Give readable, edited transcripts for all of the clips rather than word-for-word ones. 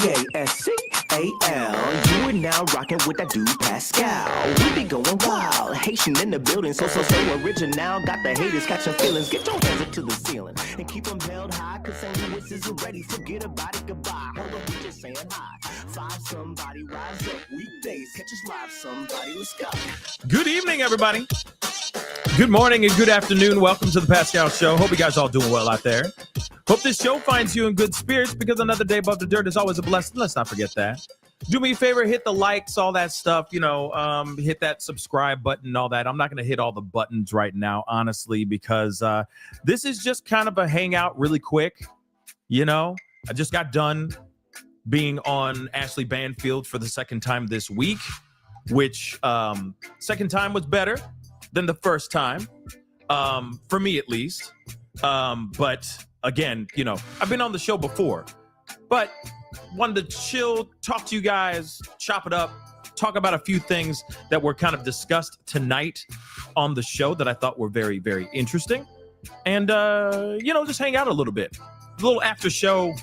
Pascal. You are now rocking with that dude Pascal. We be going wild, Haitian in the building, so original. Got the haters catching feelings. Get your hands up to the ceiling and keep them held high. Cause St. Louis isn't ready. Forget about it, goodbye. Hold on, we just saying hi. Five somebody, rise up. Weekdays, catch us live. Somebody, let's go. Good evening, everybody. Good morning and good afternoon. Welcome to the Pascal Show. Hope you guys all doing well out there. Hope this show finds you in good spirits because another day above the dirt is always a blessing. Let's not forget that. Do me a favor, hit the likes, all that stuff, hit that subscribe button, all that. I'm not going to hit all the buttons right now, honestly, because this is just kind of a hangout really quick. I just got done being on Ashley Banfield for the second time this week, which second time was better than the first time, for me at least. But again, I've been on the show before, but wanted to chill, talk to you guys, chop it up, talk about a few things that were kind of discussed tonight on the show that I thought were very, very interesting. And, just hang out a little bit. A little after show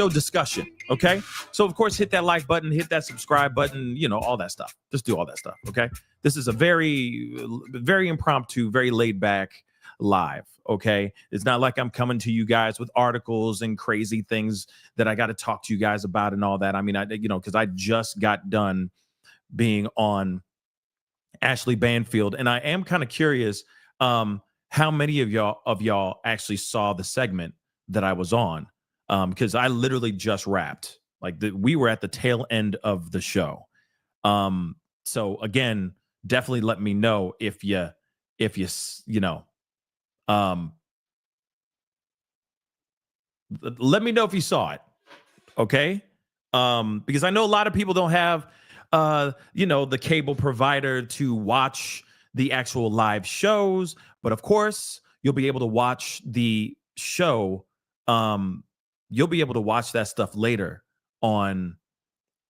discussion, okay? So, of course, hit that like button, hit that subscribe button, all that stuff. Just do all that stuff, okay? This is a very, very impromptu, very laid back live, okay? It's not like I'm coming to you guys with articles and crazy things that I got to talk to you guys about and all that. I mean, because I just got done being on Ashley Banfield, and I am kind of curious how many of y'all actually saw the segment that I was on, because I literally just wrapped. We were at the tail end of the show. So again, definitely let me know if you let me know if you saw it, okay? Because I know a lot of people don't have, the cable provider to watch the actual live shows, but of course, you'll be able to watch the show. You'll be able to watch that stuff later on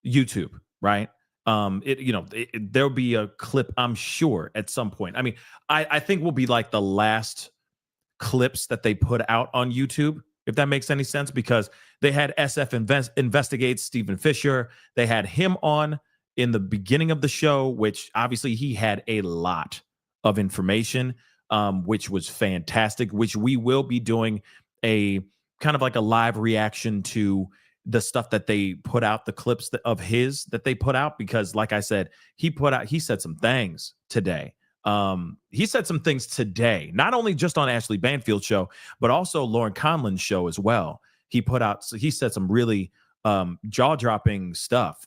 YouTube, right? There'll be a clip, I'm sure, at some point. I mean, I think will be like the last clips that they put out on YouTube, if that makes any sense, because they had SF Investigates Stephen Fisher. They had him on in the beginning of the show, which obviously he had a lot of information, which was fantastic, which we will be doing a kind of like a live reaction to the stuff that they put out, the clips of his that they put out, because like I said, he said some things today. He said some things today, not only just on Ashley Banfield show, but also Lauren Conlon's show as well. He said some really jaw-dropping stuff.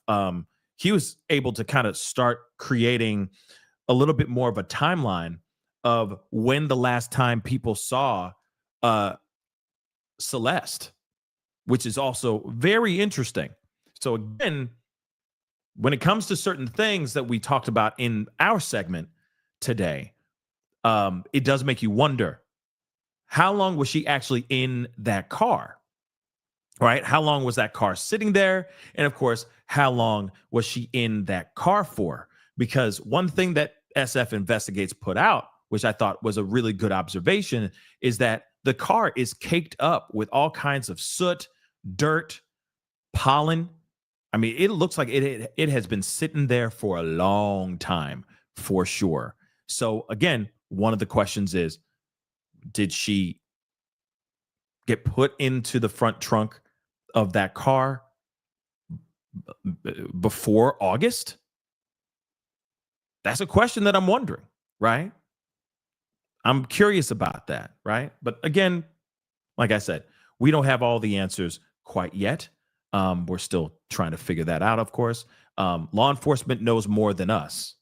He was able to kind of start creating a little bit more of a timeline of when the last time people saw Celeste, which is also very interesting. So again, when it comes to certain things that we talked about in our segment today, it does make you wonder, how long was she actually in that car, right? How long was that car sitting there? And of course, how long was she in that car for? Because one thing that SF Investigates put out, which I thought was a really good observation, is that the car is caked up with all kinds of soot, dirt, pollen. I mean, it looks like it has been sitting there for a long time, for sure. So again, one of the questions is, did she get put into the front trunk of that car before August? That's a question that I'm wondering, right? I'm curious about that, right? But again, like I said, we don't have all the answers quite yet. We're still trying to figure that out, of course. Law enforcement knows more than us.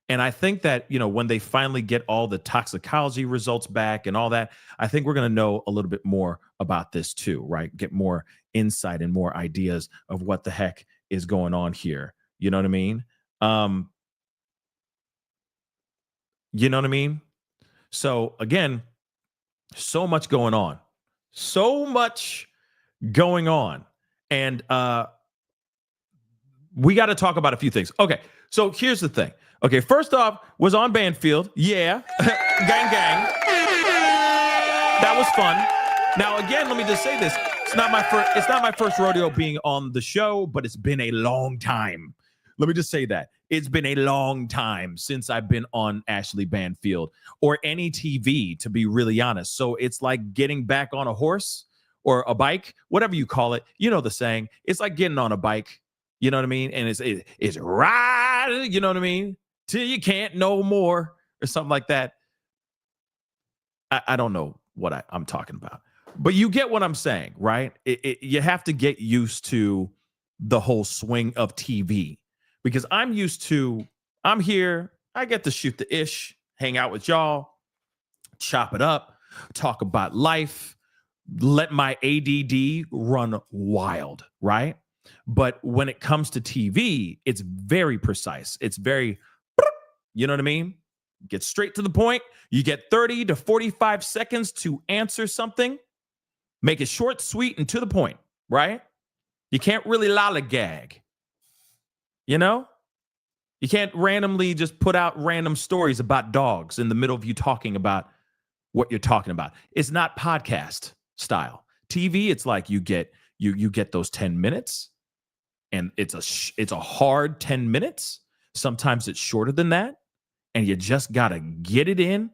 And I think that, when they finally get all the toxicology results back and all that, I think we're going to know a little bit more about this too, right? Get more insight and more ideas of what the heck is going on here. You know what I mean? You know what I mean? So again, so much going on. And we got to talk about a few things. Okay, so here's the thing. Okay, first off, was on Banfield. Yeah, gang. That was fun. Now, again, let me just say this. not my first rodeo being on the show, but it's been a long time. Let me just say that. It's been a long time since I've been on Ashley Banfield or any TV, to be really honest. So it's like getting back on a horse or a bike, whatever you call it. You know the saying. It's like getting on a bike. You know what I mean? And it's ride, you know what I mean? Till you can't no more or something like that. I don't know what I'm talking about. But you get what I'm saying, right? You have to get used to the whole swing of TV. Because I'm here, I get to shoot the ish, hang out with y'all, chop it up, talk about life, let my ADD run wild, right? But when it comes to TV, it's very precise. It's very, you know what I mean? Get straight to the point. You get 30 to 45 seconds to answer something. Make it short, sweet, and to the point, right? You can't really lollygag. You know, you can't randomly just put out random stories about dogs in the middle of you talking about what you're talking about. It's not podcast style. TV, it's like you get those 10 minutes, and it's a hard 10 minutes. Sometimes it's shorter than that, and you just gotta get it in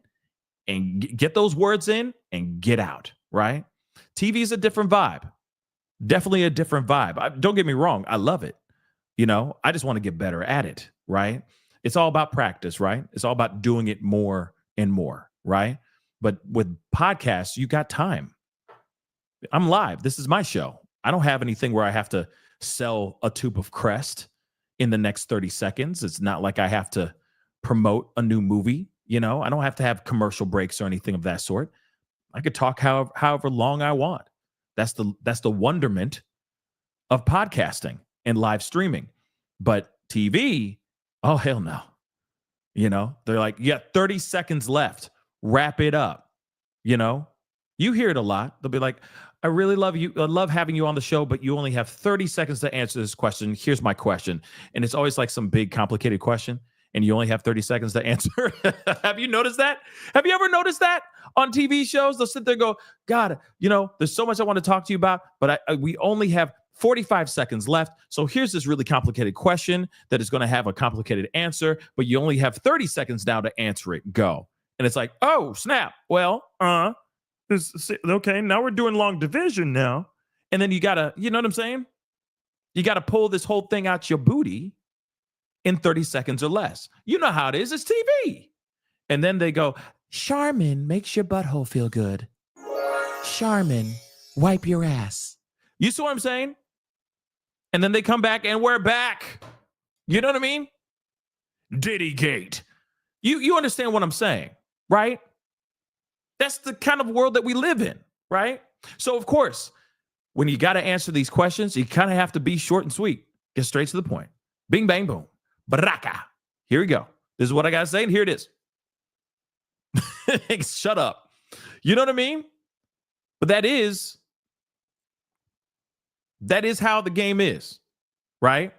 and get those words in and get out. Right? TV is a different vibe. Definitely a different vibe. Don't get me wrong. I love it. You know, I just want to get better at it, right? It's all about practice, right? It's all about doing it more and more, right? But with podcasts, you got time. I'm live. This is my show. I don't have anything where I have to sell a tube of Crest in the next 30 seconds. It's not like I have to promote a new movie. You know, I don't have to have commercial breaks or anything of that sort. I could talk however long I want. That's the wonderment of podcasting and live streaming. But TV, oh, hell no. You know, they're like, you got 30 seconds left. Wrap it up. You know, you hear it a lot. They'll be like, I really love you. I love having you on the show, but you only have 30 seconds to answer this question. Here's my question. And it's always like some big complicated question, and you only have 30 seconds to answer. Have you noticed that? Have you ever noticed that on TV shows? They'll sit there and go, God, you know, there's so much I want to talk to you about, but we only have 45 seconds left. So here's this really complicated question that is going to have a complicated answer, but you only have 30 seconds now to answer it. Go. And it's like, oh, snap. Well, okay, now we're doing long division now. And then you got to, you know what I'm saying? You got to pull this whole thing out your booty in 30 seconds or less. You know how it is. It's TV. And then they go, Charmin makes your butthole feel good. Charmin, wipe your ass. You see what I'm saying? And then they come back and we're back. You know what I mean? Diddy Gate. You understand what I'm saying, right? That's the kind of world that we live in, right? So, of course, when you got to answer these questions, you kind of have to be short and sweet. Get straight to the point. Bing, bang, boom. Baraka. Here we go. This is what I got to say, and here it is. Shut up. You know what I mean? But that is how the game is, right?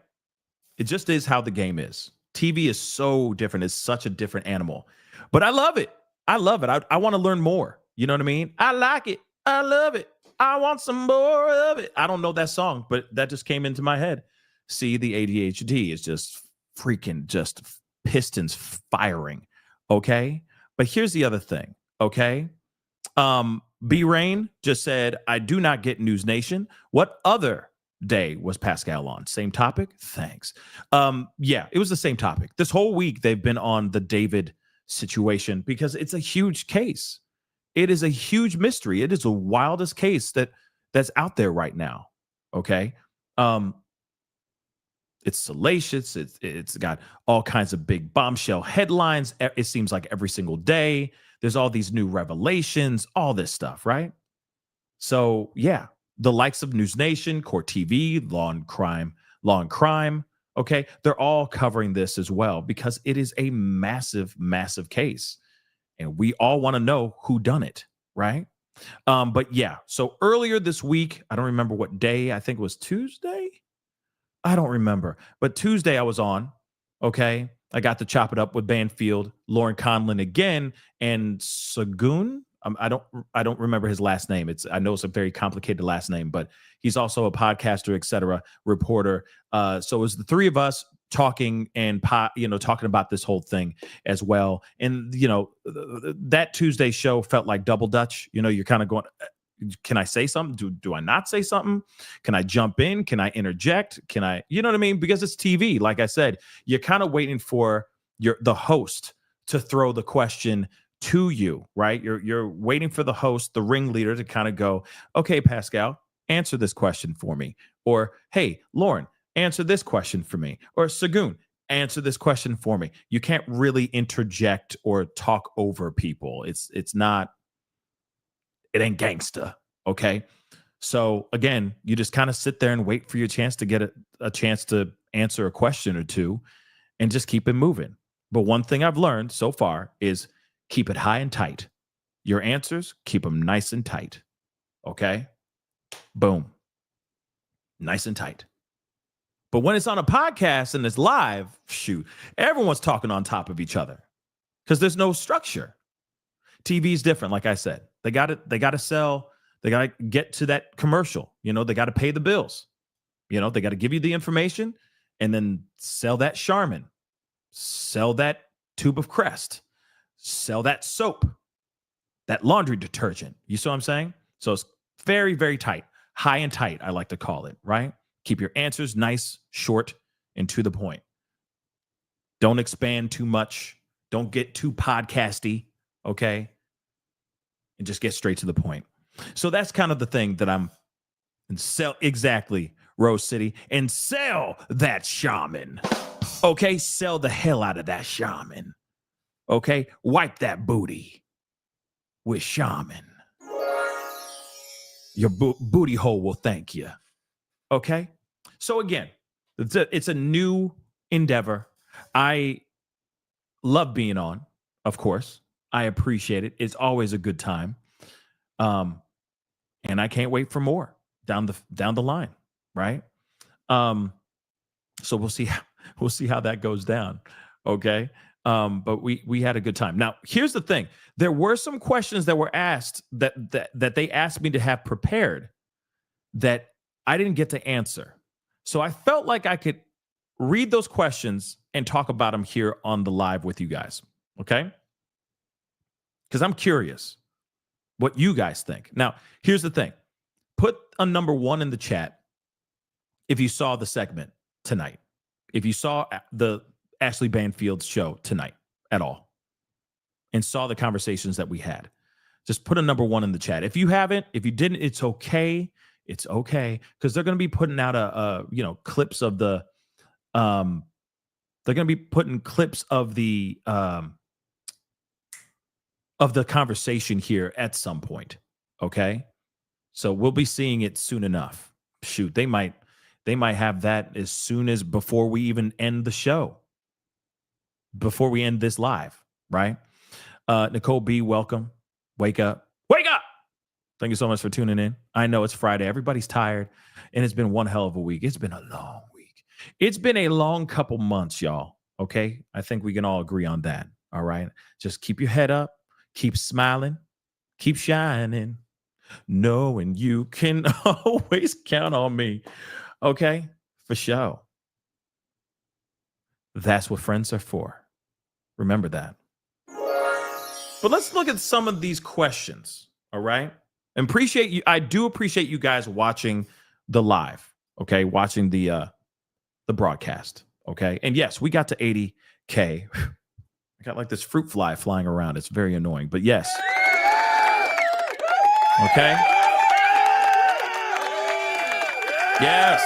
It just is how the game is. TV is so different. It's such a different animal. But I love it. I love it. I want to learn more. You know what I mean? I like it. I love it. I want some more of it. I don't know that song, but that just came into my head. See, the ADHD is just freaking just pistons firing. Okay? But here's the other thing. Okay? B Rain just said, I do not get News Nation. What other day was Pascal on? Same topic? Thanks. Yeah, it was the same topic. This whole week they've been on the David situation because it's a huge case. It is a huge mystery. It is the wildest case that's out there right now. Okay. It's salacious. It's got all kinds of big bombshell headlines. It seems like every single day there's all these new revelations, all this stuff, right? So yeah, the likes of News Nation, Court TV, Law and Crime. Okay, they're all covering this as well because it is a massive, massive case, and we all want to know who done it, right? But yeah, so earlier this week, I don't remember what day. I think it was Tuesday. I don't remember, but Tuesday I was on. Okay, I got to chop it up with Banfield, Lauren Conlon again, and Sagoon. I don't remember his last name. I know it's a very complicated last name, but he's also a podcaster, etc., reporter. So it was the three of us talking and talking about this whole thing as well. And that Tuesday show felt like double dutch. You're kind of going, can I say something? Do I not say something? Can I jump in? Can I interject? Can I, you know what I mean? Because it's TV. Like I said, you're kind of waiting for the host to throw the question to you, right? You're waiting for the host, the ringleader, to kind of go, okay, Pascal, answer this question for me. Or, hey, Lauren, answer this question for me. Or Sagoon, answer this question for me. You can't really interject or talk over people. It ain't gangsta. Okay. So again, you just kind of sit there and wait for your chance to get a chance to answer a question or two and just keep it moving. But one thing I've learned so far is keep it high and tight. Your answers, keep them nice and tight. Okay? Boom. Nice and tight. But when it's on a podcast and it's live, shoot, everyone's talking on top of each other because there's no structure. TV is different, like I said. They got to sell. They got to get to that commercial. They got to pay the bills. They got to give you the information and then sell that Charmin. Sell that tube of Crest. Sell that soap, that laundry detergent. You see what I'm saying? So it's very, very tight, high and tight, I like to call it, right? Keep your answers nice, short, and to the point. Don't expand too much. Don't get too podcasty, okay? And just get straight to the point. So that's kind of the thing that I'm exactly, Rose City, and sell that shaman. Okay, sell the hell out of that shaman. Okay, wipe that booty with shaman. Your booty hole will thank you. Okay, so again, it's a new endeavor. I love being on, of course. I appreciate it. It's always a good time. And I can't wait for more down the line, right? So we'll see how that goes down. Okay. But we had a good time. Now, here's the thing. There were some questions that were asked that they asked me to have prepared that I didn't get to answer. So I felt like I could read those questions and talk about them here on the live with you guys. Okay? Because I'm curious what you guys think. Now, here's the thing. Put a number 1 in the chat if you saw the segment tonight. If you saw the Ashley Banfield's show tonight at all and saw the conversations that we had, just put a number 1 in the chat. If you haven't, if you didn't, it's okay. It's okay. Because they're going to be putting out clips of the, they're going to be putting clips of the conversation here at some point. Okay. So we'll be seeing it soon enough. Shoot, they might have that as soon as before we even end the show. Before we end this live, right? Nicole B, welcome. Wake up. Wake up! Thank you so much for tuning in. I know it's Friday. Everybody's tired, and it's been one hell of a week. It's been a long week. It's been a long couple months, y'all, okay? I think we can all agree on that, all right? Just keep your head up. Keep smiling. Keep shining. Knowing you can always count on me, okay? For sure. That's what friends are for. Remember that. But let's look at some of these questions, all right? Appreciate you. I do appreciate you guys watching the live, okay? Watching the broadcast, okay? And yes, we got to 80K. I got like this fruit fly flying around. It's very annoying, but yes. Okay? Yes.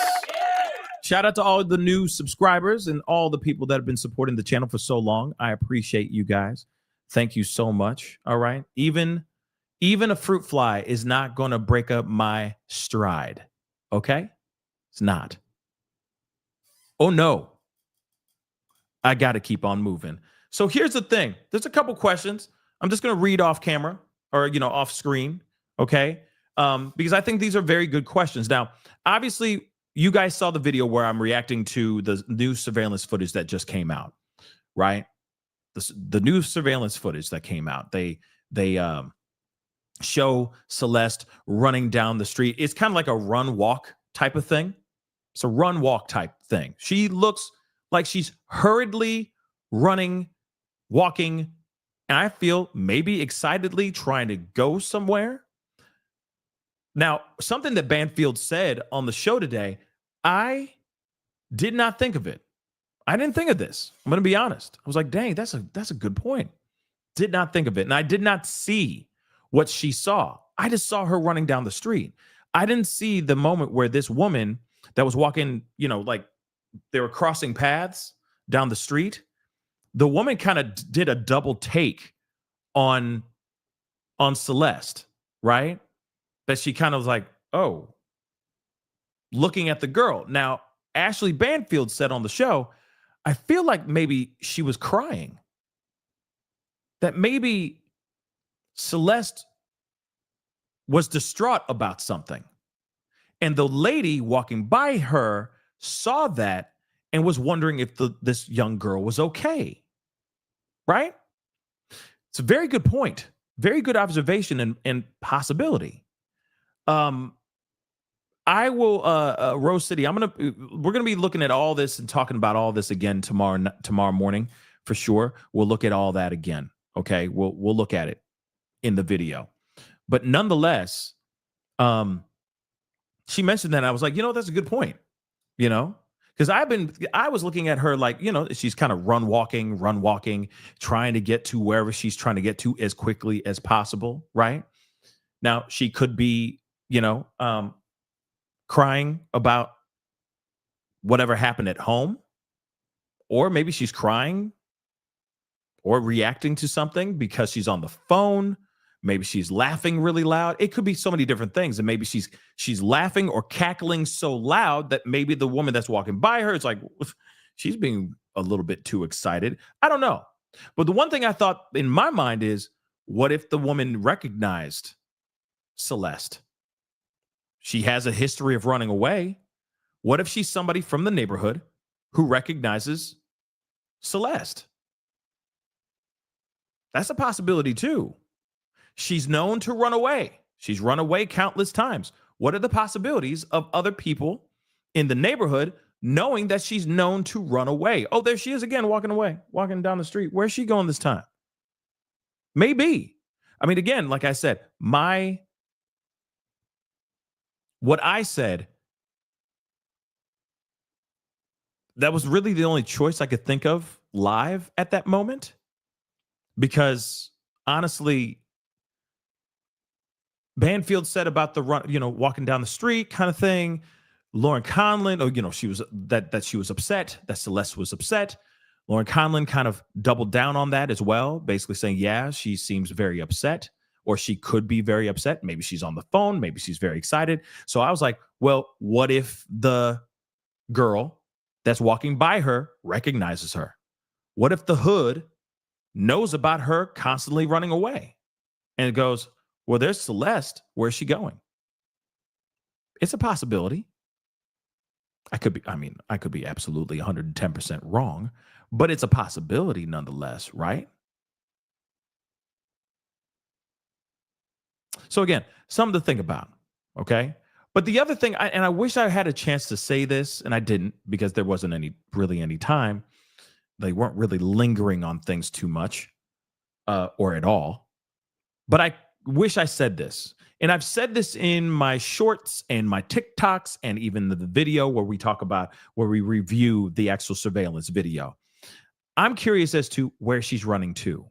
Shout out to all the new subscribers and all the people that have been supporting the channel for so long. I appreciate you guys. Thank you so much. All right. Even a fruit fly is not going to break up my stride. Okay? It's not. Oh, no. I got to keep on moving. So here's the thing. There's a couple questions. I'm just going to read off camera or, off screen. Okay? Because I think these are very good questions. Now, obviously, you guys saw the video where I'm reacting to the new surveillance footage that just came out, right? The new surveillance footage that came out. They show Celeste running down the street. It's kind of like a run walk type of thing. It's a run walk type thing. She looks like she's hurriedly running, walking, and I feel maybe excitedly trying to go somewhere. Now, something that Banfield said on the show today, I did not think of it. I didn't think of this. I'm going to be honest. I was like, dang, that's a good point. Did not think of it. And I did not see what she saw. I just saw her running down the street. I didn't see the moment where this woman that was walking, like they were crossing paths down the street. The woman kind of did a double take on Celeste, right? That she kind of was like, oh, looking at the girl. Now, Ashley Banfield said on the show, I feel like maybe she was crying. That maybe Celeste was distraught about something. And the lady walking by her saw that and was wondering if this young girl was okay. Right? It's a very good point. Very good observation and possibility. I will Rose City. We're gonna be looking at all this and talking about all this again tomorrow morning for sure. We'll look at all that again. Okay, we'll look at it in the video. But nonetheless, she mentioned that, and I was like, that's a good point. Because I was looking at her like, she's kind of run walking, trying to get to wherever she's trying to get to as quickly as possible. Right now, she could be, crying about whatever happened at home, or maybe she's crying or reacting to something because she's on the phone. Maybe she's laughing really loud. It could be so many different things. And maybe she's laughing or cackling so loud that maybe the woman that's walking by her is like, she's being a little bit too excited. I don't know. But the one thing I thought in my mind is, what if the woman recognized Celeste? She has a history of running away. What if she's somebody from the neighborhood who recognizes Celeste? That's a possibility too. She's known to run away. She's run away countless times. What are the possibilities of other people in the neighborhood knowing that she's known to run away? Oh, there she is again, walking down the street. Where's she going this time? Maybe. I mean, again, like I said, what I said, that was really the only choice I could think of live at that moment. Because honestly, Banfield said about the run, walking down the street kind of thing. Lauren Conlon, she was that she was upset, that Celeste was upset. Lauren Conlon kind of doubled down on that as well, basically saying, yeah, she seems very upset, or she could be very upset. Maybe she's on the phone. Maybe she's very excited. So I was like, well, what if the girl that's walking by her recognizes her? What if the hood knows about her constantly running away and it goes, well, there's Celeste. Where's she going? It's a possibility. I could be absolutely 110% wrong, but it's a possibility nonetheless, right? So again, something to think about, okay? But the other thing, and I wish I had a chance to say this, and I didn't because there wasn't any time. They weren't really lingering on things too much or at all. But I wish I said this. And I've said this in my shorts and my TikToks and even the video where we review the actual surveillance video. I'm curious as to where she's running to.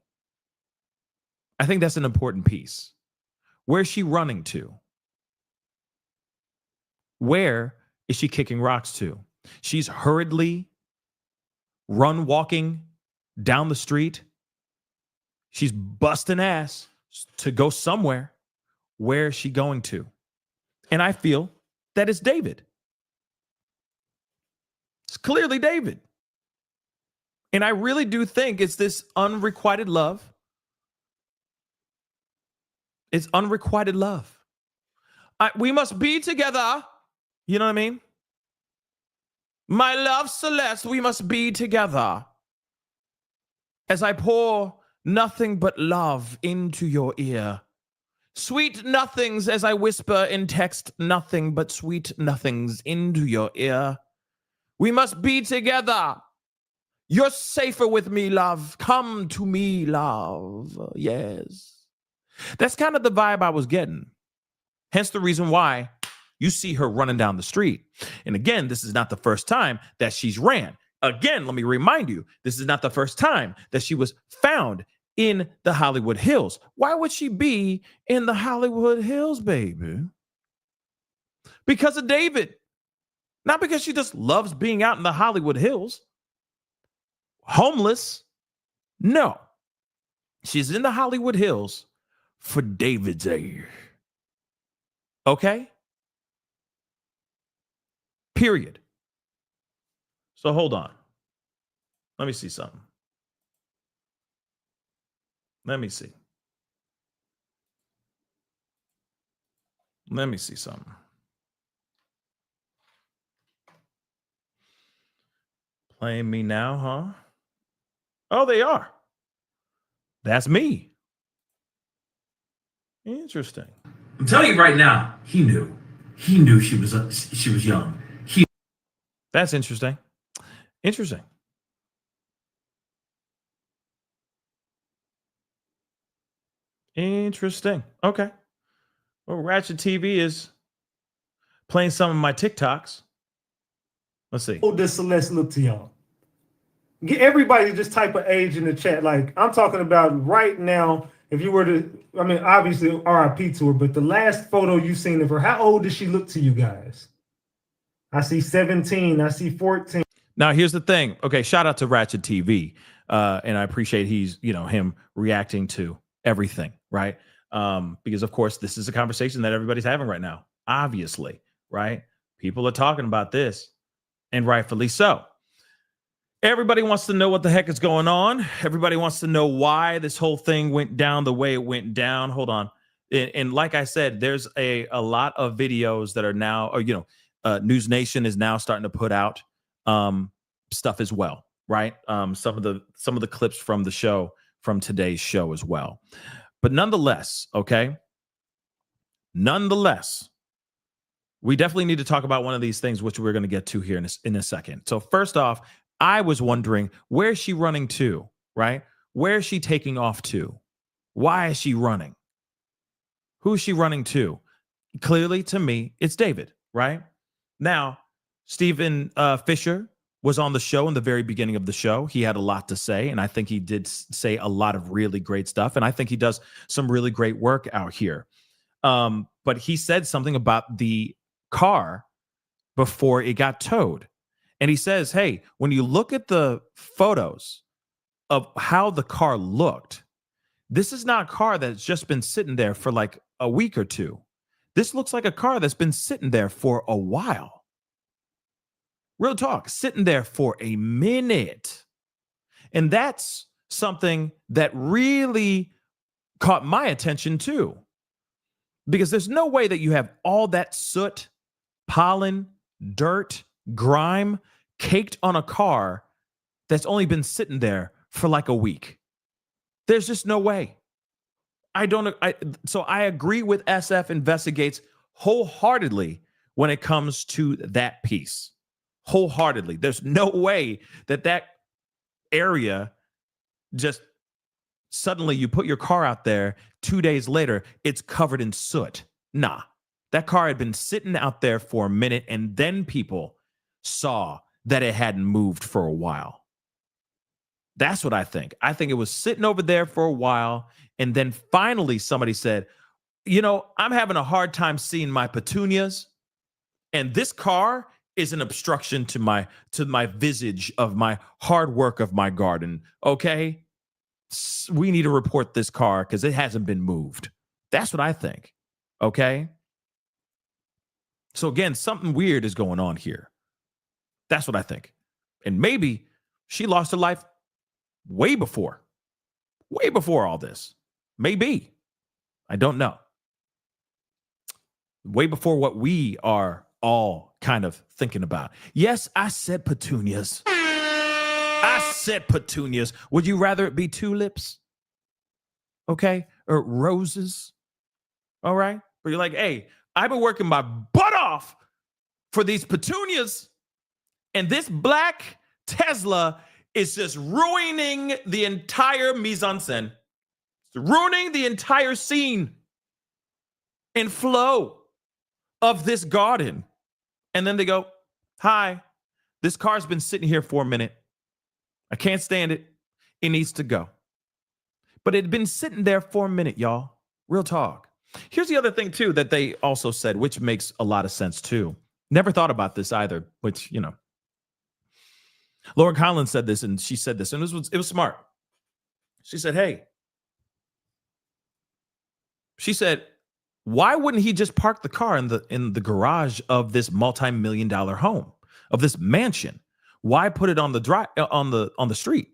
I think that's an important piece. Where's she running to? Where is she kicking rocks to? She's hurriedly walking down the street. She's busting ass to go somewhere. Where is she going to? And I feel that it's David. It's clearly David. And I really do think it's this unrequited love. It's unrequited love. We must be together. You know what I mean? My love, Celeste, we must be together. As I pour nothing but love into your ear. Sweet nothings as I whisper in text, nothing but sweet nothings into your ear. We must be together. You're safer with me, love. Come to me, love. Yes. That's kind of the vibe I was getting. Hence the reason why you see her running down the street. And again, this is not the first time that she's ran. Again, let me remind you, this is not the first time that she was found in the Hollywood Hills. Why would she be in the Hollywood Hills, baby? Because of David. Not because she just loves being out in the Hollywood Hills. Homeless. No. She's in the Hollywood Hills for David's sake. Okay? Period. So hold on. Let me see something. Let me see. Let me see something. Playing me now, huh? Oh, they are. That's me. Interesting. I'm telling you right now, he knew. He knew she was young. That's interesting. Interesting. Interesting. Okay. Well, Ratchet TV is playing some of my TikToks. Let's see. How old does Celeste look to y'all? Get everybody to just type an age in the chat. Like, I'm talking about right now. If you were to, I mean, obviously RIP to her, but the last photo you've seen of her, how old does she look to you guys? I see 17. I see 14. Now, here's the thing. Okay, shout out to Ratchet TV. And I appreciate him reacting to everything, right? Because, of course, this is a conversation that everybody's having right now, obviously, right? People are talking about this, and rightfully so. Everybody wants to know what the heck is going on. Everybody wants to know why this whole thing went down the way it went down. Hold on. And like I said, there's a lot of videos that are now, News Nation is now starting to put out stuff as well, right? Some of the clips from the show, from today's show as well. But nonetheless, okay? Nonetheless, we definitely need to talk about one of these things, which we're going to get to here in a second. So first off, I was wondering, where is she running to, right? Where is she taking off to? Why is she running? Who is she running to? Clearly, to me, it's David, right? Now, Stephen Fisher was on the show in the very beginning of the show. He had a lot to say, and I think he did say a lot of really great stuff, and I think he does some really great work out here. But he said something about the car before it got towed. And he says, hey, when you look at the photos of how the car looked, this is not a car that's just been sitting there for like a week or two. This looks like a car that's been sitting there for a while. Real talk, sitting there for a minute. And that's something that really caught my attention too. Because there's no way that you have all that soot, pollen, dirt, grime caked on a car that's only been sitting there for like a week. There's just no way. So I agree with SF Investigates wholeheartedly when it comes to that piece. Wholeheartedly. There's no way that area just suddenly you put your car out there, 2 days later, it's covered in soot. Nah. That car had been sitting out there for a minute, and then people saw that it hadn't moved for a while. That's what I think. I think it was sitting over there for a while, and then finally somebody said, I'm having a hard time seeing my petunias, and this car is an obstruction to my visage of my hard work of my garden. Okay? We need to report this car because it hasn't been moved. That's what I think. Okay? So again, something weird is going on here. That's what I think. And maybe she lost her life way before all this. Maybe. I don't know. Way before what we are all kind of thinking about. Yes, I said petunias. I said petunias. Would you rather it be tulips? Okay? Or roses? All right. But you're like, hey, I've been working my butt off for these petunias, and this black Tesla is just ruining the entire mise en scène. It's ruining the entire scene and flow of this garden. And then they go, hi, this car's been sitting here for a minute. I can't stand it. It needs to go. But it had been sitting there for a minute, y'all. Real talk. Here's the other thing, too, that they also said, which makes a lot of sense, too. Never thought about this either, which, you know. Laura Collins said this, and she said this, and it was smart. She said, hey. She said, why wouldn't he just park the car in the garage of this multi-million-dollar home, of this mansion? Why put it on the street,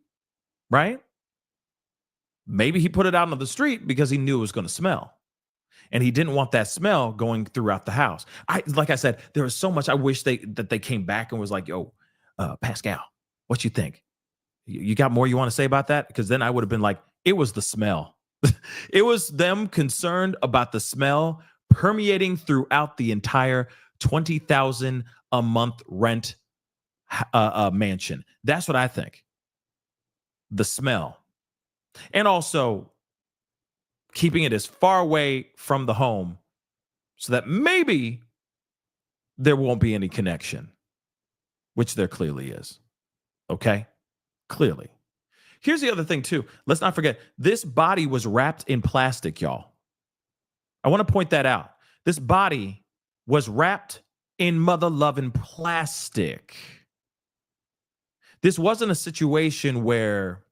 right? Maybe he put it out on the street because he knew it was going to smell. And he didn't want that smell going throughout the house. Like I said, there was so much I wish that they came back and was like, yo, Pascal, what you think? You got more you want to say about that? Because then I would have been like, it was the smell. It was them concerned about the smell permeating throughout the entire $20,000 a month rent mansion. That's what I think. The smell. And also keeping it as far away from the home so that maybe there won't be any connection, which there clearly is. Okay? Clearly. Here's the other thing, too. Let's not forget, this body was wrapped in plastic, y'all. I want to point that out. This body was wrapped in mother-loving plastic. This wasn't a situation where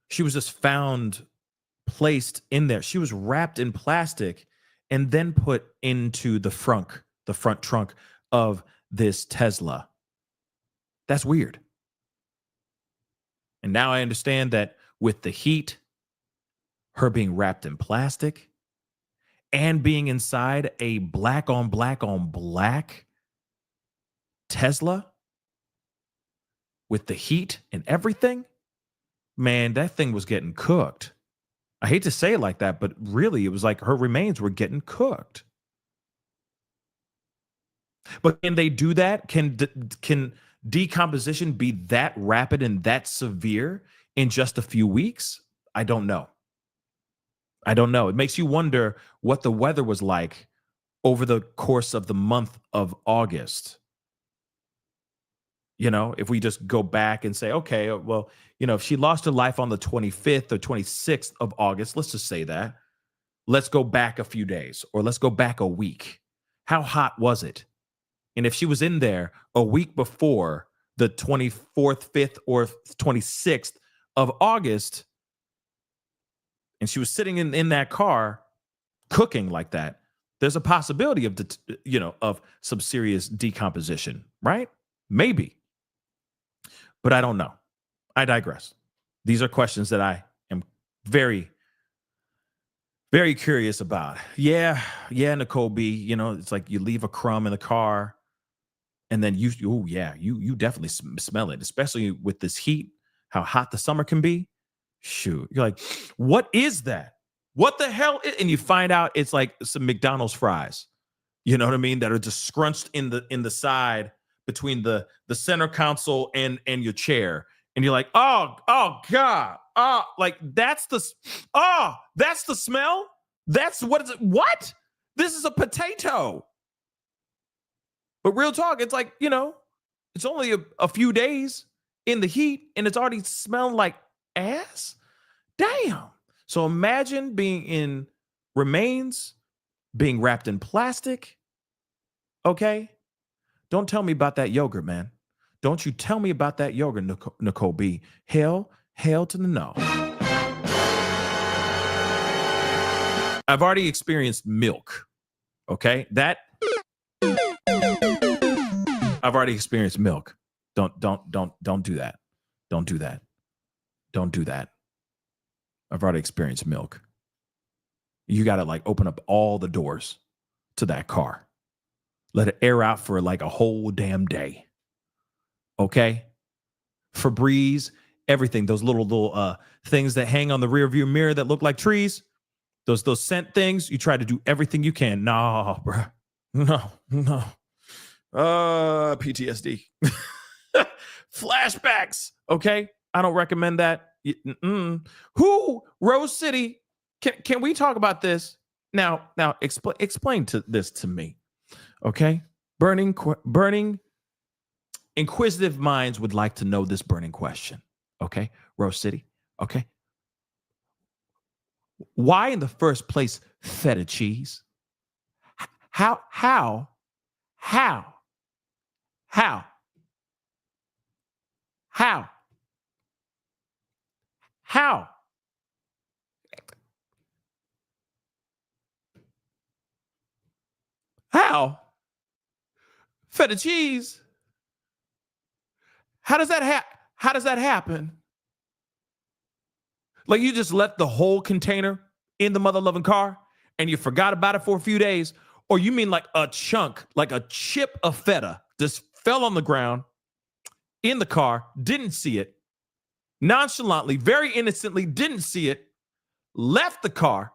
she was just found placed in there. She was wrapped in plastic and then put into the front trunk of this Tesla. That's weird. And now I understand that with the heat, her being wrapped in plastic and being inside a black on black Tesla with the heat and everything, man, that thing was getting cooked. I hate to say it like that, but really it was like her remains were getting cooked. But can they do that? Can decomposition be that rapid and that severe in just a few weeks? I don't know. It makes you wonder what the weather was like over the course of the month of August. You know, if we just go back and say, okay, well, you know, if she lost her life on the 25th or 26th of August, let's just say that. Let's go back a few days, or let's go back a week. How hot was it? And if she was in there a week before the 24th, 5th, or 26th of August, and she was sitting in that car cooking like that, there's a possibility of, of some serious decomposition, right? Maybe. But I don't know. I digress. These are questions that I am very, very curious about. Yeah, Nicole B. You know, it's like you leave a crumb in the car, and then you definitely smell it, especially with this heat, how hot the summer can be. Shoot, you're like, what is that? What the hell? And you find out it's like some McDonald's fries. You know what I mean? That are just scrunched in the side between the center console and your chair. And you're like, oh God. Like that's the smell? That's what is it? What? This is a potato. But real talk, it's like, you know, it's only a few days in the heat and it's already smelling like ass. Damn. So imagine being in remains, being wrapped in plastic. Okay. Don't tell me about that yogurt, man. Don't you tell me about that yogurt, Nicole B. Hell to the no. I've already experienced milk. Okay? I've already experienced milk. Don't do that. Don't do that. Don't do that. I've already experienced milk. You got to like open up all the doors to that car. Let it air out for like a whole damn day. Okay? Febreze, everything. Those little things that hang on the rear view mirror that look like trees. Those scent things, you try to do everything you can. No, bro. No. PTSD. Flashbacks. Okay. I don't recommend that. Who, Rose City, can we talk about this? Now explain this to me. Okay. Burning inquisitive minds would like to know this burning question. Okay. Rose City. Okay. Why in the first place feta cheese? How? How? Feta cheese? How does that happen? Like you just left the whole container in the mother loving car and you forgot about it for a few days? Or you mean like a chunk, like a chip of feta just fell on the ground in the car, didn't see it, nonchalantly, very innocently, didn't see it, left the car.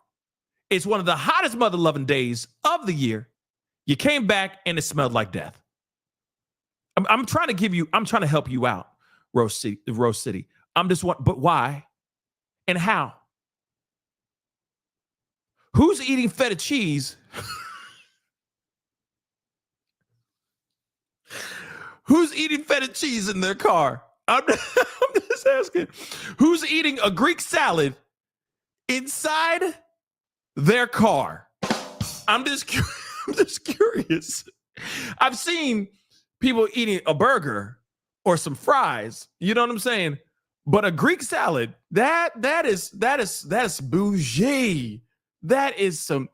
It's one of the hottest mother loving days of the year. You came back and it smelled like death. I'm trying to help you out, Rose City. But why and how? Who's eating feta cheese? Who's eating feta cheese in their car? I'm just asking. Who's eating a Greek salad inside their car? I'm just curious. I've seen people eating a burger or some fries. You know what I'm saying? But a Greek salad, that is bougie. That is some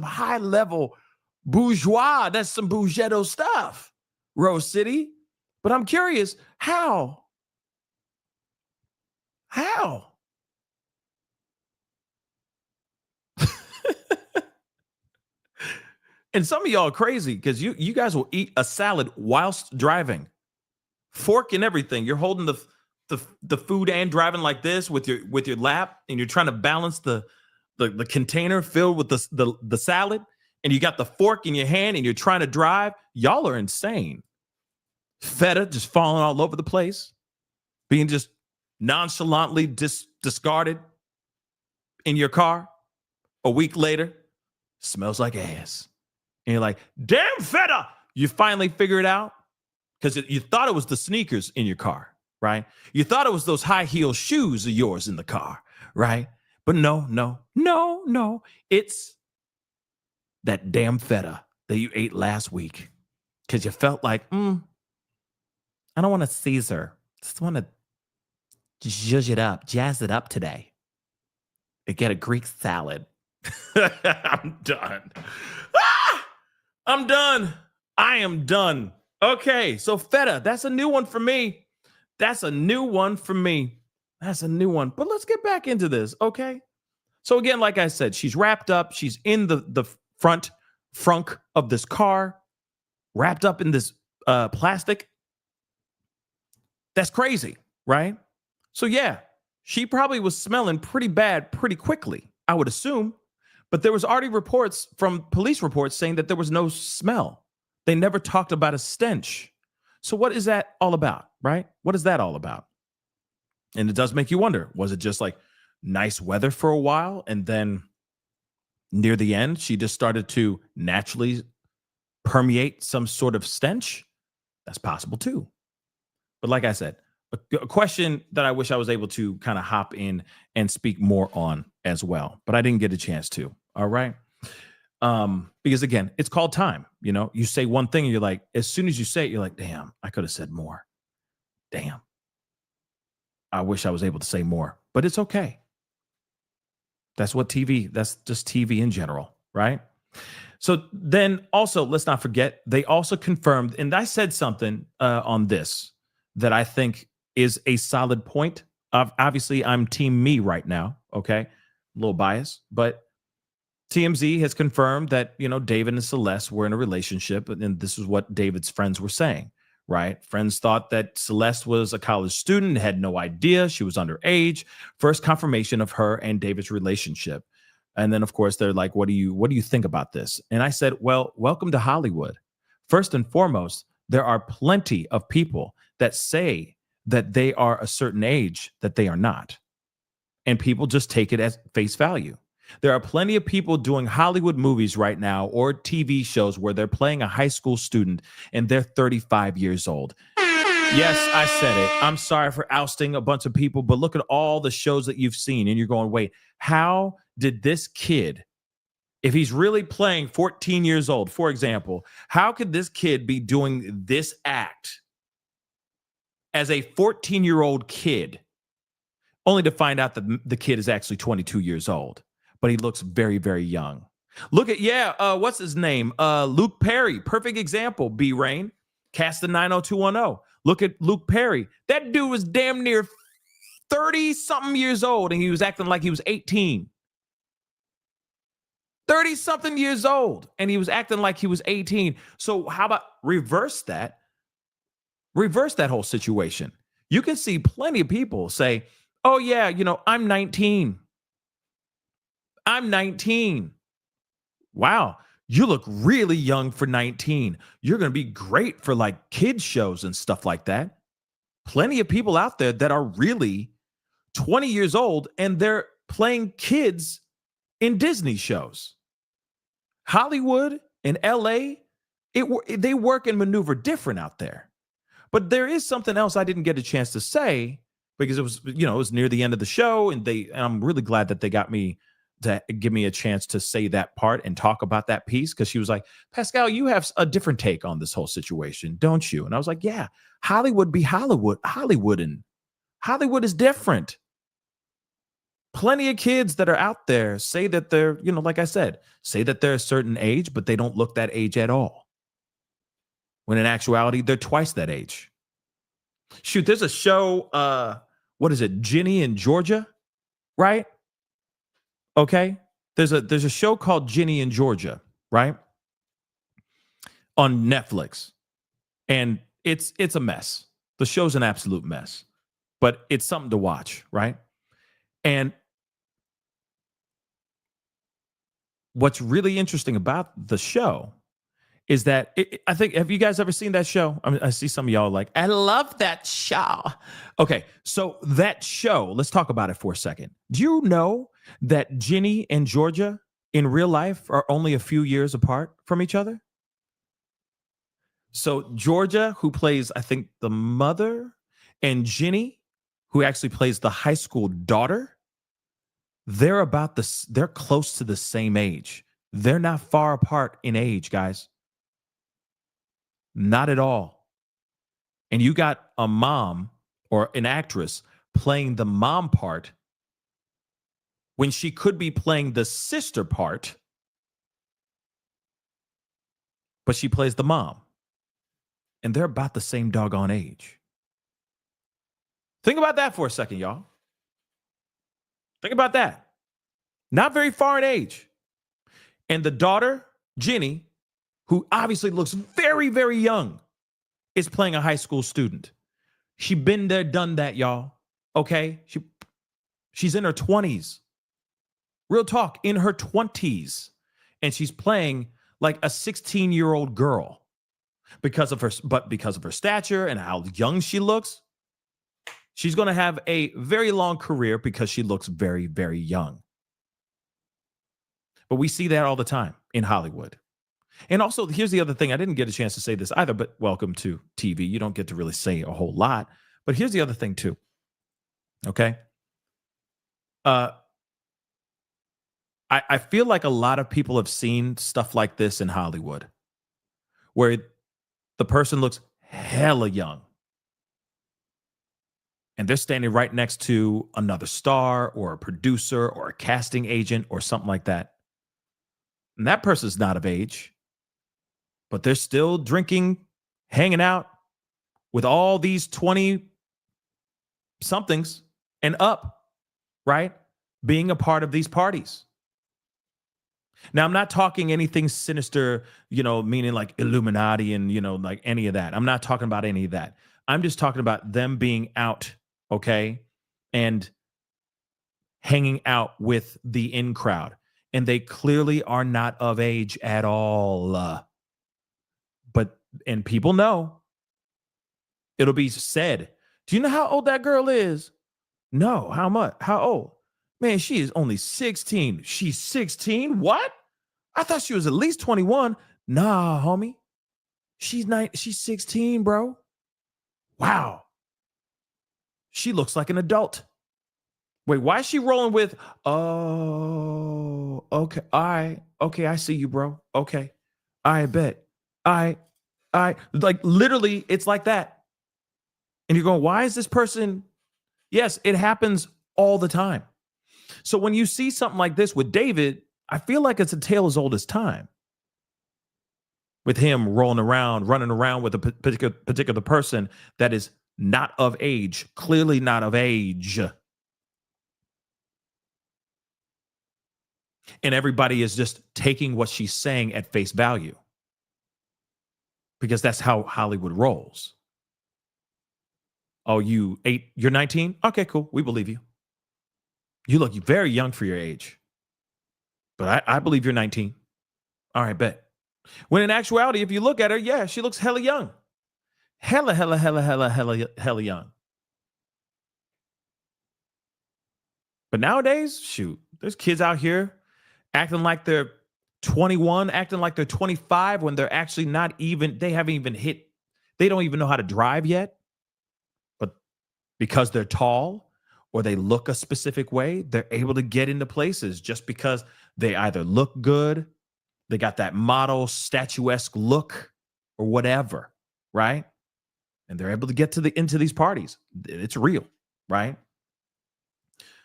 high level bourgeois. That's some bougetto stuff, Rose City. But I'm curious, how? And some of y'all are crazy because you guys will eat a salad whilst driving, fork and everything. You're holding the food and driving like this with your lap, and you're trying to balance the container filled with the salad, and you got the fork in your hand, and you're trying to drive. Y'all are insane. Feta just falling all over the place, being just nonchalantly discarded in your car. A week later, smells like ass. And you're like, damn feta. You finally figure it out because you thought it was the sneakers in your car, right? You thought it was those high heel shoes of yours in the car, right? But no. It's that damn feta that you ate last week because you felt like, I don't want a Caesar. Just want to jazz it up today. And get a Greek salad. I'm done. I'm done. I am done. Okay, so feta, that's a new one for me. But let's get back into this, okay? So again, like I said, she's wrapped up. She's in the frunk of this car, wrapped up in this plastic. That's crazy, right? So yeah, she probably was smelling pretty bad pretty quickly, I would assume. But there was already police reports saying that there was no smell. They never talked about a stench. So what is that all about, right? What is that all about? And it does make you wonder, was it just like nice weather for a while? And then near the end, she just started to naturally permeate some sort of stench? That's possible too. But like I said, a question that I wish I was able to kind of hop in and speak more on as well. But I didn't get a chance to. All right. Because again, it's called time. You know, you say one thing and you're like, as soon as you say it, you're like, damn, I could have said more. Damn. I wish I was able to say more, but it's okay. That's just TV in general, right? So then also, let's not forget, they also confirmed, and I said something on this that I think is a solid point. Obviously, I'm team me right now, okay? A little biased, but TMZ has confirmed that, David and Celeste were in a relationship, and this is what David's friends were saying, right? Friends thought that Celeste was a college student, had no idea she was underage. First confirmation of her and David's relationship. And then, of course, they're like, what do you think about this? And I said, well, welcome to Hollywood. First and foremost, there are plenty of people that say that they are a certain age that they are not. And people just take it as face value. There are plenty of people doing Hollywood movies right now or TV shows where they're playing a high school student and they're 35 years old. Yes, I said it. I'm sorry for ousting a bunch of people, but look at all the shows that you've seen and you're going, wait, how did this kid, if he's really playing 14 years old, for example, how could this kid be doing this act as a 14-year-old kid, only to find out that the kid is actually 22 years old, but he looks very, very young. Look at, what's his name? Luke Perry, perfect example, B-Rain, cast the 90210. Look at Luke Perry. That dude was damn near 30-something years old, and he was acting like he was 18. 30-something years old, and he was acting like he was 18. So how about reverse that? Reverse that whole situation. You can see plenty of people say, oh, yeah, I'm 19. I'm 19. Wow, you look really young for 19. You're going to be great for like kids shows and stuff like that. Plenty of people out there that are really 20 years old and they're playing kids in Disney shows. Hollywood and LA, they work and maneuver different out there. But there is something else I didn't get a chance to say because it was near the end of the show, and I'm really glad that they got me to give me a chance to say that part and talk about that piece, because she was like, Pascal, you have a different take on this whole situation, don't you? And I was like, yeah, Hollywood be Hollywood, and Hollywood is different. Plenty of kids that are out there say that they're, like I said, say that they're a certain age, but they don't look that age at all. When in actuality, they're twice that age. Shoot, there's a show, what is it, Ginny in Georgia, right? Okay, there's a show called Ginny in Georgia, right? On Netflix. And it's a mess. The show's an absolute mess. But it's something to watch, right? And what's really interesting about the show is that I think, have you guys ever seen that show? I see some of y'all like, I love that show. Okay, so that show, let's talk about it for a second. Do you know that Ginny and Georgia in real life are only a few years apart from each other? So Georgia, who plays, I think, the mother, and Ginny, who actually plays the high school daughter, they're close to the same age. They're not far apart in age, guys. Not at all. And you got a mom or an actress playing the mom part when she could be playing the sister part, but she plays the mom. And they're about the same doggone age. Think about that for a second, y'all. Think about that. Not very far in age. And the daughter, Ginny, who obviously looks very, very young, is playing a high school student. She been there, done that, y'all. Okay? She's in her 20s. Real talk, in her 20s. And she's playing like a 16-year-old girl because of her stature and how young she looks. She's going to have a very long career because she looks very, very young. But we see that all the time in Hollywood. And also, here's the other thing. I didn't get a chance to say this either, but welcome to TV. You don't get to really say a whole lot. But here's the other thing, too. Okay? I feel like a lot of people have seen stuff like this in Hollywood, where the person looks hella young. And they're standing right next to another star or a producer or a casting agent or something like that. And that person's not of age, but they're still drinking, hanging out with all these 20-somethings and up, right? Being a part of these parties. Now, I'm not talking anything sinister, meaning like Illuminati and, like any of that. I'm not talking about any of that. I'm just talking about them being out, okay, and hanging out with the in crowd. and they clearly are not of age at all. And people know. It'll be said, do you know how old that girl is? No, how much? How old? Man, she is only 16. She's 16? What? I thought she was at least 21. Nah, homie. She's 16, bro. Wow. She looks like an adult. Wait, why is she rolling with, oh, okay, all right, okay, I see you, bro. Okay, I bet. I, like literally, it's like that. And you're going, why is this person? Yes, it happens all the time. So when you see something like this with David, I feel like it's a tale as old as time. With him running around with a particular person that is not of age, clearly not of age. And everybody is just taking what she's saying at face value. Because that's how Hollywood rolls. Oh, you're 19? Okay, cool. We believe you. You look very young for your age. But I believe you're 19. All right, bet. When in actuality, if you look at her, yeah, she looks hella young. Hella young. But nowadays, shoot, there's kids out here acting like they're 21, acting like they're 25 when they're actually not even, they haven't even hit, they don't even know how to drive yet. But because they're tall or they look a specific way, they're able to get into places just because they either look good, they got that model statuesque look or whatever, right? And they're able to get into these parties. It's real, right?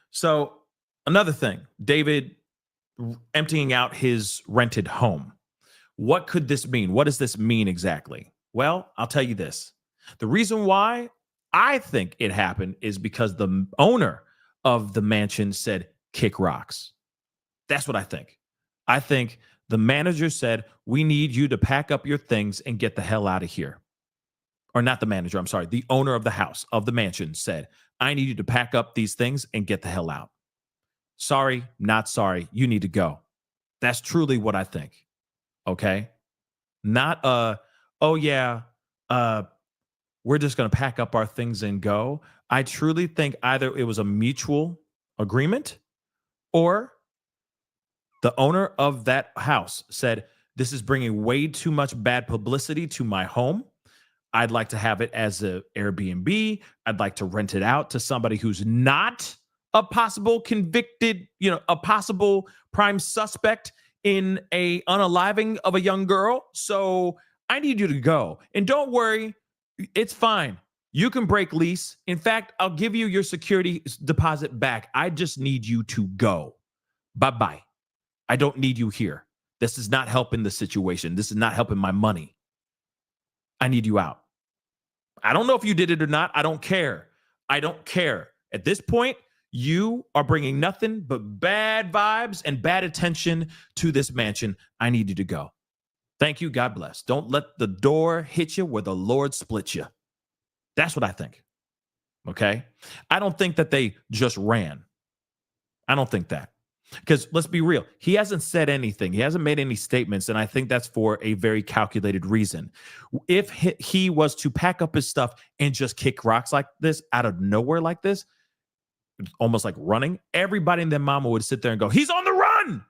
So another thing, David emptying out his rented home. What could this mean? What does this mean exactly? Well, I'll tell you this. The reason why I think it happened is because the owner of the mansion said, kick rocks. That's what I think. I think the manager said, we need you to pack up your things and get the hell out of here. Or not the manager, I'm sorry. The owner of the house, of the mansion said, I need you to pack up these things and get the hell out. Sorry, not sorry. You need to go. That's truly what I think. Okay? Not oh yeah, we're just going to pack up our things and go. I truly think either it was a mutual agreement or the owner of that house said, this is bringing way too much bad publicity to my home. I'd like to have it as an Airbnb. I'd like to rent it out to somebody who's not a possible convicted, a possible prime suspect in a unaliving of a young girl. So I need you to go. And don't worry, it's fine. You can break lease. In fact, I'll give you your security deposit back. I just need you to go. Bye-bye. I don't need you here. This is not helping the situation. This is not helping my money. I need you out. I don't know if you did it or not. I don't care. I don't care. At this point, you are bringing nothing but bad vibes and bad attention to this mansion. I need you to go. Thank you. God bless. Don't let the door hit you where the Lord split you. That's what I think. Okay? I don't think that they just ran. I don't think that. Because let's be real, he hasn't said anything. He hasn't made any statements, and I think that's for a very calculated reason. If he was to pack up his stuff and just kick rocks like this out of nowhere like this, almost like running, everybody and their mama would sit there and go, he's on the run!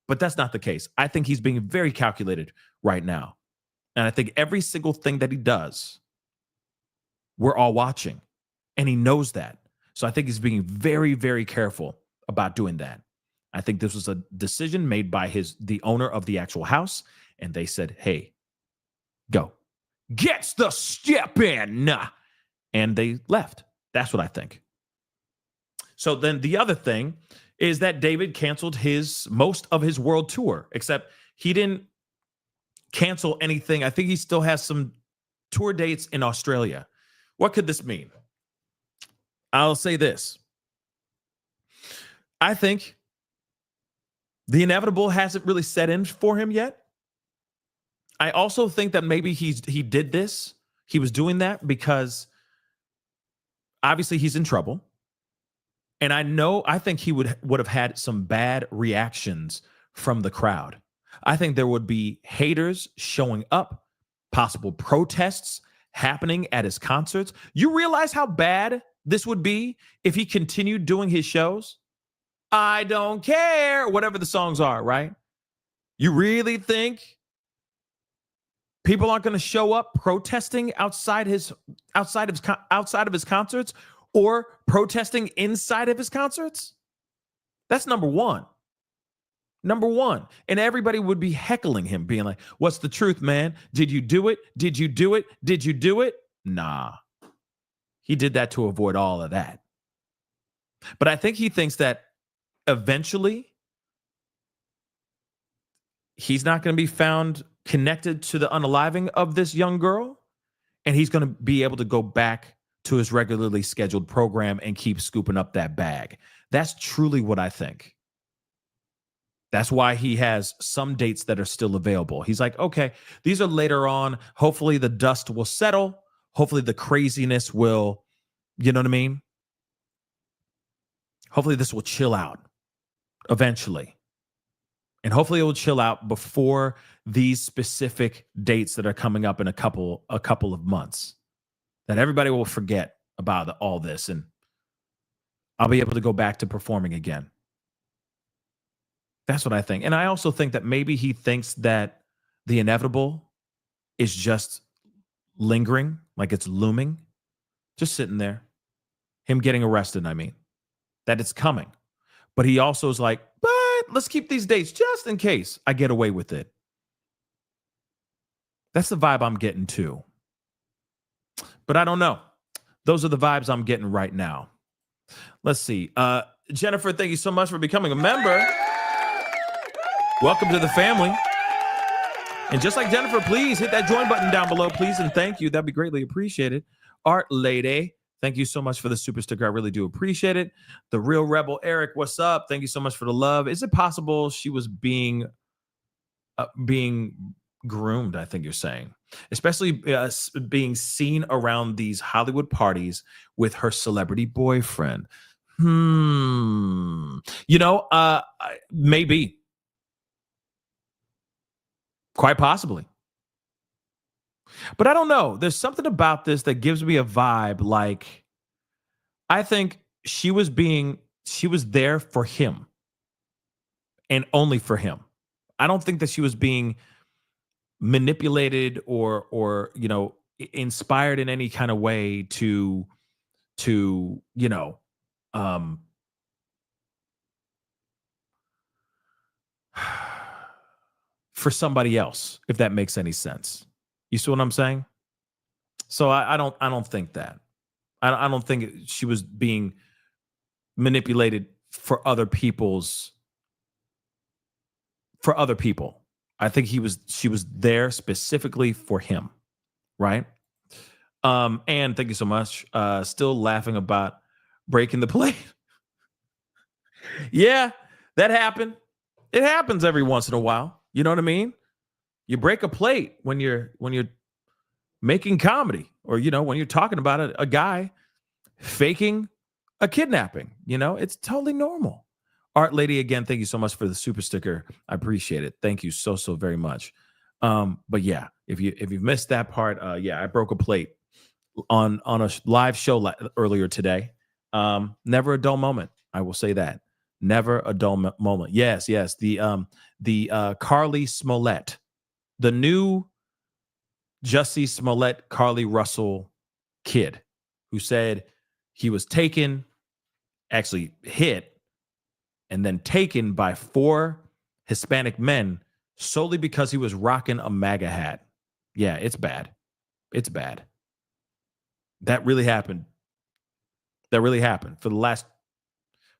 But that's not the case. I think he's being very calculated right now. And I think every single thing that he does, we're all watching, and he knows that. So I think he's being very, very careful about doing that. I think this was a decision made by the owner of the actual house, and they said, hey, go. Gets the step in. And they left. That's what I think. So then the other thing is that David canceled most of his world tour, except he didn't cancel anything. I think he still has some tour dates in Australia. What could this mean? I'll say this. I think the inevitable hasn't really set in for him yet. I also think that maybe he did this. He was doing that because obviously he's in trouble. And I think he would have had some bad reactions from the crowd. I think there would be haters showing up, possible protests happening at his concerts. You realize how bad this would be if he continued doing his shows? I don't care, whatever the songs are, right? You really think people aren't going to show up protesting outside of his concerts or protesting inside of his concerts? That's number one. Number one. And everybody would be heckling him, being like, what's the truth, man? Did you do it? Did you do it? Did you do it? Nah. He did that to avoid all of that. But I think he thinks that eventually he's not going to be found connected to the unaliving of this young girl, and he's going to be able to go back to his regularly scheduled program and keep scooping up that bag. That's truly what I think. That's why he has some dates that are still available. He's like, okay, these are later on. Hopefully the dust will settle. Hopefully the craziness will, you know what I mean? Hopefully this will chill out eventually. And hopefully it will chill out before these specific dates that are coming up in a couple of months. That everybody will forget about all this and I'll be able to go back to performing again. That's what I think. And I also think that maybe he thinks that the inevitable is just lingering, like it's looming, just sitting there. Him getting arrested, I mean. That it's coming. But he also is like, but let's keep these dates just in case I get away with it. That's the vibe I'm getting too. But I don't know. Those are the vibes I'm getting right now. Let's see. Jennifer, thank you so much for becoming a member. Welcome to the family. And just like Jennifer, please hit that join button down below, please, and thank you. That'd be greatly appreciated. Art Lady, thank you so much for the super sticker. I really do appreciate it. The Real Rebel Eric, what's up? Thank you so much for the love. Is it possible she was being groomed, I think you're saying, especially being seen around these Hollywood parties with her celebrity boyfriend? Maybe. Quite possibly. But I don't know. There's something about this that gives me a vibe like I think she was there for him and only for him. I don't think that she was being manipulated or inspired in any kind of way to for somebody else, if that makes any sense. You see what I'm saying? So I don't think that. I don't think she was being manipulated for other people. I think she was there specifically for him, right? And thank you so much. Still laughing about breaking the plate. Yeah, that happened. It happens every once in a while. You know what I mean? You break a plate when you're making comedy, or when you're talking about a guy faking a kidnapping. It's totally normal. Art Lady, again, thank you so much for the super sticker. I appreciate it. Thank you so very much. But yeah, if you've missed that part, I broke a plate on a live show earlier today. Never a dull moment. I will say that. Never a dull moment. Yes. The Carly Smollett, the new Jussie Smollett, Carly Russell kid, who said he was actually hit, and then taken by 4 Hispanic men solely because he was rocking a MAGA hat. Yeah, it's bad. It's bad. That really happened.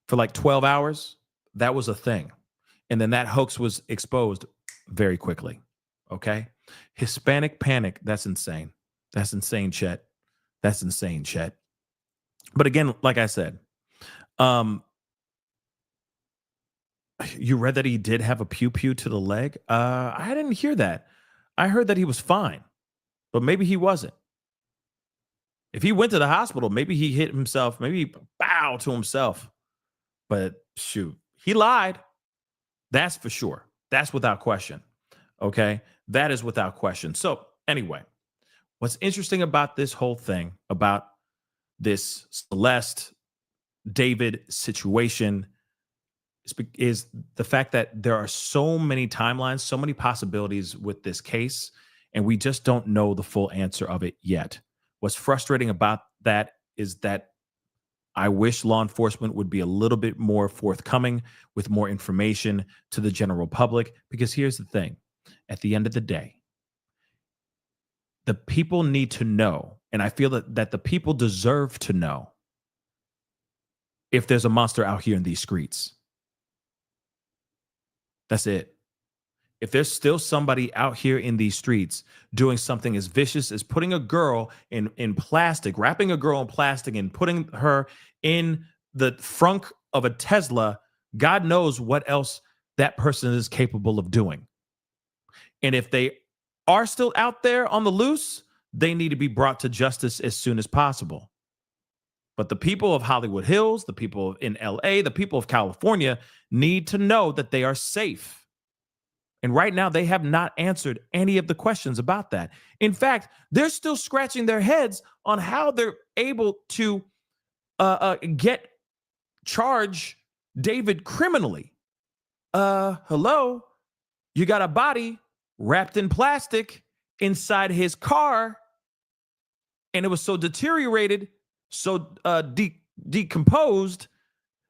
For like 12 hours, that was a thing. And then that hoax was exposed very quickly. Okay? Hispanic panic. That's insane. That's insane, Chet. That's insane, Chet. But again, like I said, you read that he did have a pew-pew to the leg? I didn't hear that. I heard that he was fine, but maybe he wasn't. If he went to the hospital, maybe he hit himself, maybe he bowed to himself. But shoot, he lied. That's for sure. That's without question. Okay. That is without question. So, anyway, what's interesting about this whole thing, about this Celeste David situation, is the fact that there are so many timelines, so many possibilities with this case, and we just don't know the full answer of it yet. What's frustrating about that is that I wish law enforcement would be a little bit more forthcoming with more information to the general public, because here's the thing. At the end of the day, the people need to know, and I feel that the people deserve to know, if there's a monster out here in these streets. That's it. If there's still somebody out here in these streets doing something as vicious as putting a girl in plastic, wrapping a girl in plastic and putting her in the frunk of a Tesla, God knows what else that person is capable of doing. And if they are still out there on the loose, they need to be brought to justice as soon as possible. But the people of Hollywood Hills, the people in LA, the people of California need to know that they are safe. And right now, they have not answered any of the questions about that. In fact, they're still scratching their heads on how they're able to charge David criminally. Hello? You got a body wrapped in plastic inside his car, and it was so deteriorated, so decomposed,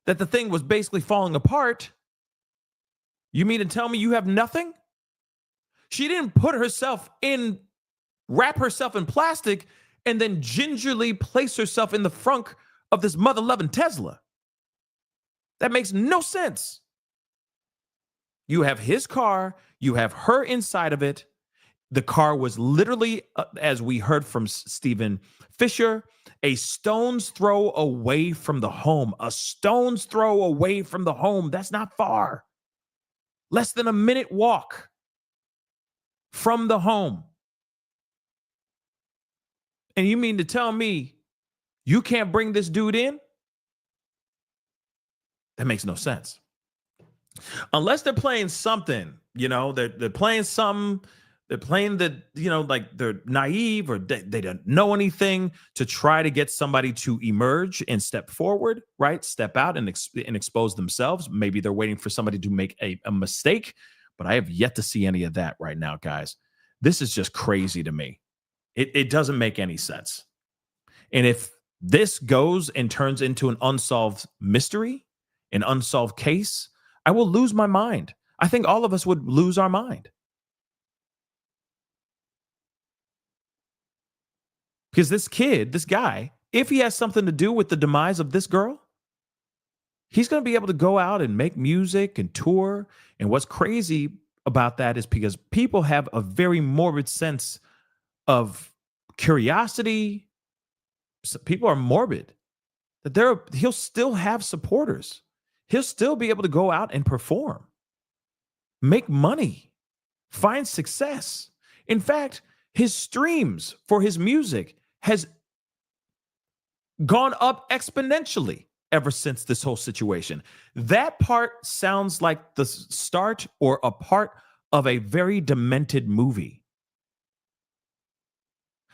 that the thing was basically falling apart. You mean to tell me you have nothing? She didn't wrap herself in plastic and then gingerly place herself in the frunk of this mother-loving Tesla. That makes no sense. You have his car, you have her inside of it. The car was literally, as we heard from Stephen Fisher, a stone's throw away from the home. A stone's throw away from the home. That's not far. Less than a minute walk from the home. And you mean to tell me you can't bring this dude in? That makes no sense. Unless they're playing something, they're playing something. They're playing like they're naive, or they don't know anything, to try to get somebody to emerge and step forward, right? Step out and expose themselves. Maybe they're waiting for somebody to make a mistake, but I have yet to see any of that right now, guys. This is just crazy to me. It doesn't make any sense. And if this goes and turns into an unsolved mystery, an unsolved case, I will lose my mind. I think all of us would lose our mind. Because this guy, if he has something to do with the demise of this girl, he's going to be able to go out and make music and tour. And what's crazy about that is because people have a very morbid sense of curiosity. People are morbid. That he'll still have supporters. He'll still be able to go out and perform, make money, find success. In fact, his streams for his music has gone up exponentially ever since this whole situation. That part sounds like the start or a part of a very demented movie.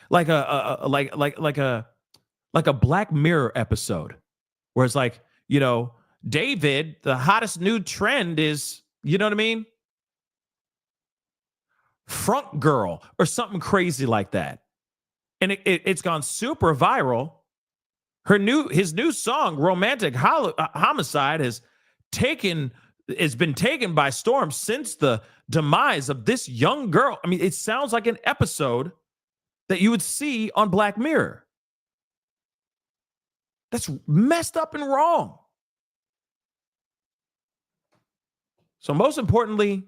Like a Black Mirror episode, where it's like, David, the hottest new trend is, you know what I mean? Front girl or something crazy like that. And it's gone super viral. His new song, Romantic Homicide, has been taken by storm since the demise of this young girl. I mean, it sounds like an episode that you would see on Black Mirror. That's messed up and wrong. So most importantly,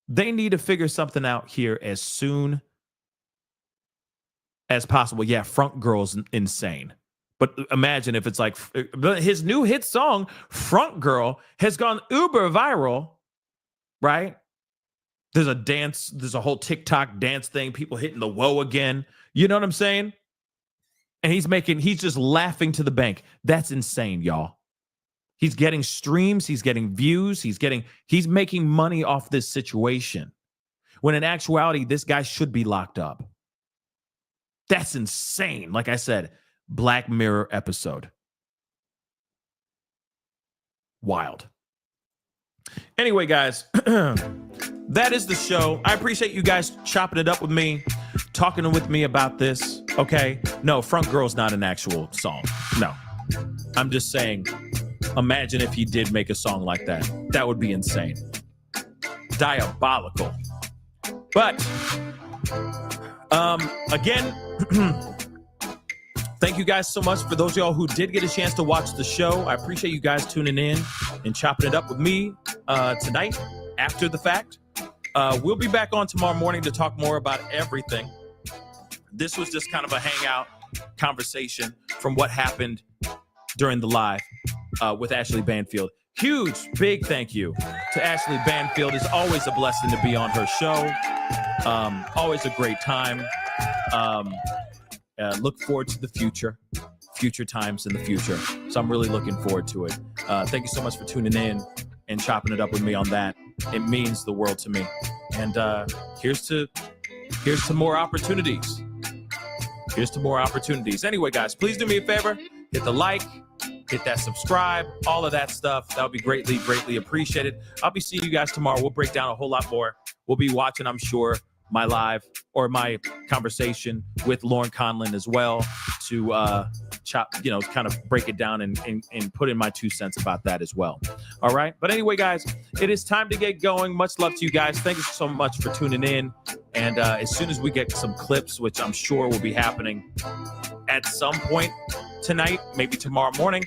they need to figure something out here as soon as possible. Yeah, Front Girl's insane. But imagine if it's like his new hit song, Front Girl, has gone uber viral, right? There's a whole TikTok dance thing, people hitting the whoa again. You know what I'm saying? And he's just laughing to the bank. That's insane, y'all. He's getting streams. He's getting views. He's making money off this situation. When in actuality, this guy should be locked up. That's insane. Like I said, Black Mirror episode. Wild. Anyway, guys, that is the show. I appreciate you guys chopping it up with me, talking with me about this. Okay. No, Front Girl's not an actual song. No. I'm just saying, imagine if he did make a song like that. That would be insane. Diabolical. But, again, thank you guys so much for those of y'all who did get a chance to watch the show. I appreciate you guys tuning in and chopping it up with me tonight after the fact. We'll be back on tomorrow morning to talk more about everything. This was just kind of a hangout conversation from what happened during the live with Ashley Banfield. Huge, big thank you to Ashley Banfield. It's always a blessing to be on her show. Always a great time. Look forward to the future times in the future. So I'm really looking forward to it. Thank you so much for tuning in and chopping it up with me on that. It means the world to me. And here's to more opportunities. Here's to more opportunities. Anyway, guys, please do me a favor. Hit the like, hit that subscribe, all of that stuff. That would be greatly, greatly appreciated. I'll be seeing you guys tomorrow. We'll break down a whole lot more. We'll be watching, I'm sure, my live or my conversation with Lauren Conlon as well to kind of break it down and put in my 2 cents about that as well. All right. But anyway, guys, it is time to get going. Much love to you guys. Thank you so much for tuning in. And as soon as we get some clips, which I'm sure will be happening at some point tonight, maybe tomorrow morning,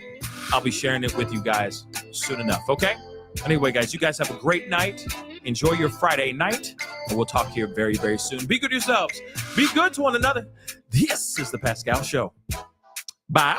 I'll be sharing it with you guys soon enough. Okay. Anyway, guys, you guys have a great night. Enjoy your Friday night, and we'll talk here very, very soon. Be good yourselves. Be good to one another. This is the Pascal Show. Bye.